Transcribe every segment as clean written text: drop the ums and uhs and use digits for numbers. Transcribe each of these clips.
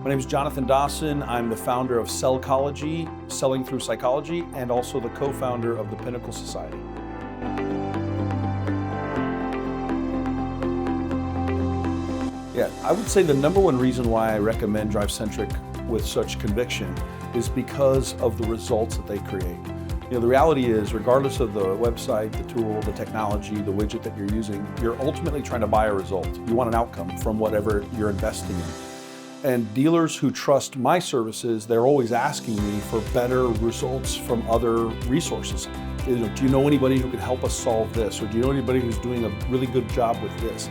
My name is Jonathan Dawson. I'm the founder of Sellchology, Selling Through Psychology, and also the co-founder of the Pinnacle Society. Yeah, I would say the number one reason why I recommend DriveCentric with such conviction is because of the results that they create. You know, the reality is, regardless of the website, the tool, the technology, the widget that you're using, you're ultimately trying to buy a result. You want an outcome from whatever you're investing in. And dealers who trust my services, they're always asking me for better results from other resources. You know, do you know anybody who could help us solve this? Or do you know anybody who's doing a really good job with this?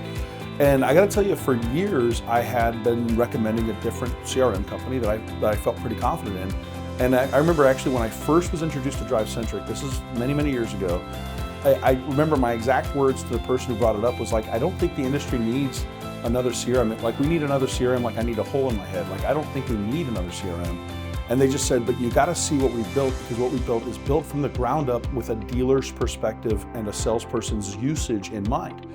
And I gotta tell you, for years, I had been recommending a different CRM company that I felt pretty confident in. And I remember actually when I first was introduced to DriveCentric, this is many, many years ago, I remember my exact words to the person who brought it up was like, I don't think the industry needs another CRM. Like, we need another CRM, like I need a hole in my head. Like, I don't think we need another CRM. And they just said, but you gotta see what we've built, because what we built is built from the ground up with a dealer's perspective and a salesperson's usage in mind.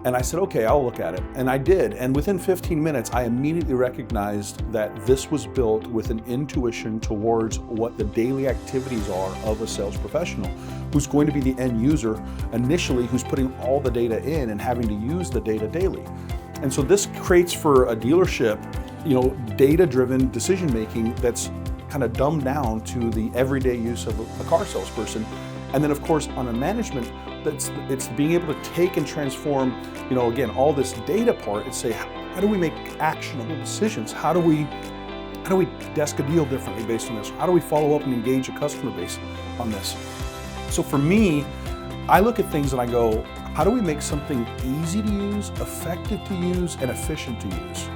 And I said, okay, I'll look at it. And I did. And within 15 minutes, I immediately recognized that this was built with an intuition towards what the daily activities are of a sales professional, who's going to be the end user initially, who's putting all the data in and having to use the data daily. And so this creates for a dealership, you know, data-driven decision-making that's kind of dumbed down to the everyday use of a car salesperson. And then of course, on a management, it's being able to take and transform, you know, again, all this data part and say, how do we make actionable decisions? How do we desk a deal differently based on this? How do we follow up and engage a customer base on this? So for me, I look at things and I go, how do we make something easy to use, effective to use, and efficient to use?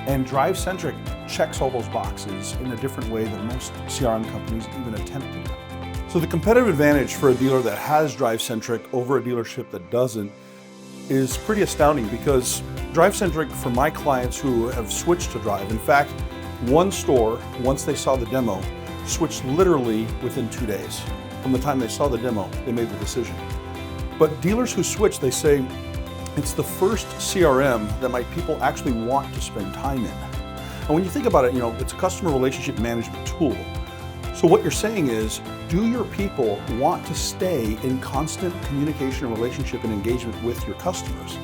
And DriveCentric checks all those boxes in a different way than most CRM companies even attempt to do. So the competitive advantage for a dealer that has DriveCentric over a dealership that doesn't is pretty astounding, because DriveCentric, for my clients who have switched to Drive, in fact, one store, once they saw the demo, switched literally within 2 days. From the time they saw the demo, they made the decision. But dealers who switch, they say, it's the first CRM that my people actually want to spend time in. And when you think about it, you know, it's a customer relationship management tool. So what you're saying is, do your people want to stay in constant communication and relationship and engagement with your customers?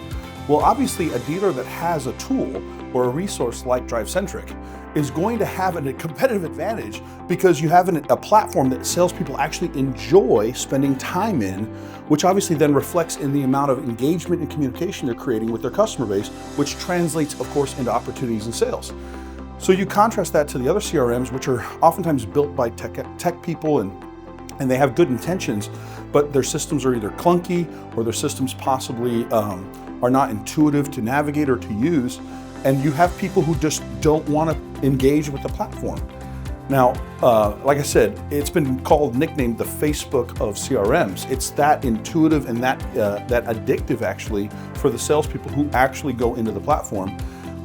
Well, obviously a dealer that has a tool or a resource like DriveCentric is going to have a competitive advantage, because you have a platform that salespeople actually enjoy spending time in, which obviously then reflects in the amount of engagement and communication they're creating with their customer base, which translates, of course, into opportunities in sales. So you contrast that to the other CRMs, which are oftentimes built by tech people and they have good intentions, but their systems are either clunky or their systems possibly are not intuitive to navigate or to use. And you have people who just don't want to engage with the platform. Now, like I said, it's been nicknamed the Facebook of CRMs. It's that intuitive and that addictive actually for the salespeople who actually go into the platform,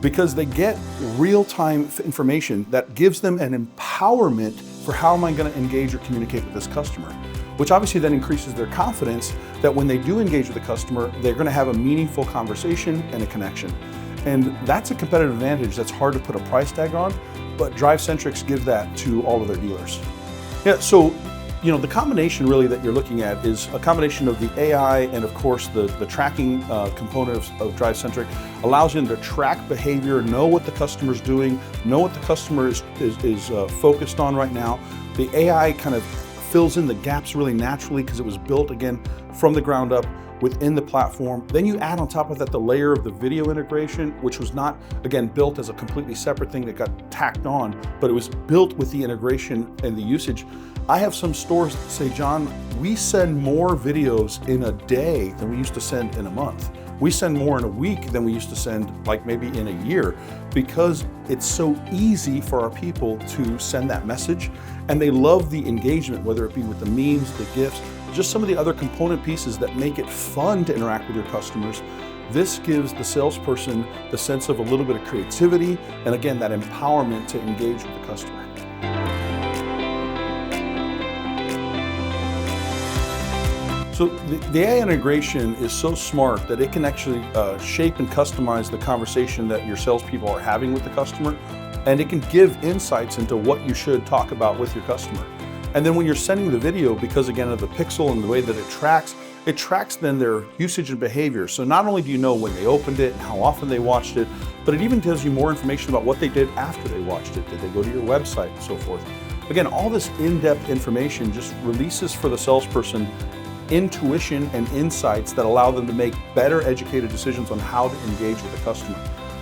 because they get real-time information that gives them an empowerment for how am I going to engage or communicate with this customer, which obviously then increases their confidence that when they do engage with the customer, they're going to have a meaningful conversation and a connection. And that's a competitive advantage that's hard to put a price tag on, but DriveCentric gives that to all of their dealers. Yeah, so you know, the combination really that you're looking at is a combination of the AI and of course the tracking component of DriveCentric allows you to track behavior, know what the customer's doing, know what the customer is focused on right now. The AI kind of fills in the gaps really naturally because it was built, again, from the ground up within the platform. Then you add on top of that the layer of the video integration, which was not, again, built as a completely separate thing that got tacked on, but it was built with the integration and the usage. I have some stores that say, John, we send more videos in a day than we used to send in a month. We send more in a week than we used to send like maybe in a year, because it's so easy for our people to send that message. And they love the engagement, whether it be with the memes, the GIFs, just some of the other component pieces that make it fun to interact with your customers. This gives the salesperson the sense of a little bit of creativity and, again, that empowerment to engage with the customer. So the AI integration is so smart that it can actually shape and customize the conversation that your salespeople are having with the customer, and it can give insights into what you should talk about with your customer. And then when you're sending the video, because again of the pixel and the way that it tracks then their usage and behavior. So not only do you know when they opened it and how often they watched it, but it even tells you more information about what they did after they watched it. Did they go to your website and so forth? Again, all this in-depth information just releases for the salesperson intuition and insights that allow them to make better educated decisions on how to engage with the customer.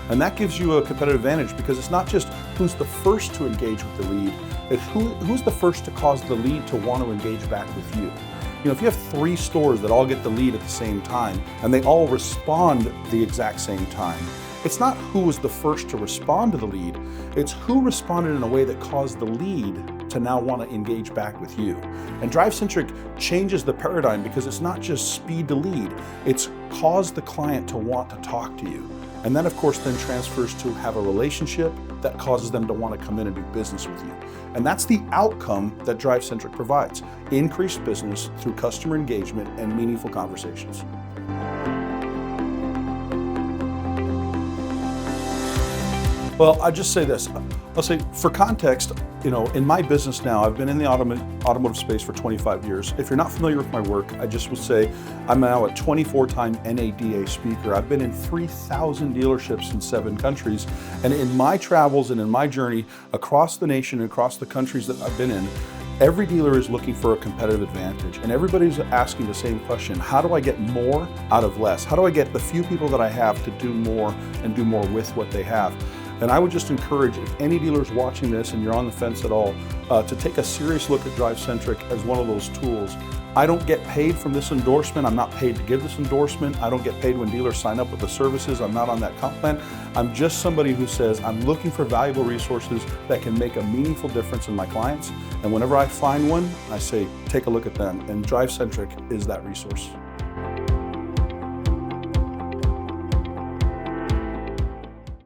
And that gives you a competitive advantage because it's not just who's the first to engage with the lead, it's who's the first to cause the lead to want to engage back with you. You know, if you have 3 stores that all get the lead at the same time and they all respond the exact same time, it's not who was the first to respond to the lead, it's who responded in a way that caused the lead to now want to engage back with you. And DriveCentric changes the paradigm because it's not just speed to lead, it's caused the client to want to talk to you. And that of course then transfers to have a relationship that causes them to want to come in and do business with you. And that's the outcome that DriveCentric provides: increased business through customer engagement and meaningful conversations. Well, I'll just say this. I'll say, for context, you know, in my business now, I've been in the automotive space for 25 years. If you're not familiar with my work, I just would say I'm now a 24-time NADA speaker. I've been in 3,000 dealerships in 7 countries. And in my travels and in my journey across the nation and across the countries that I've been in, every dealer is looking for a competitive advantage, and everybody's asking the same question: how do I get more out of less? How do I get the few people that I have to do more and do more with what they have? And I would just encourage, if any dealer's watching this and you're on the fence at all, to take a serious look at DriveCentric as one of those tools. I don't get paid from this endorsement. I'm not paid to give this endorsement. I don't get paid when dealers sign up with the services. I'm not on that comp plan. I'm just somebody who says I'm looking for valuable resources that can make a meaningful difference in my clients. And whenever I find one, I say, take a look at them. And DriveCentric is that resource.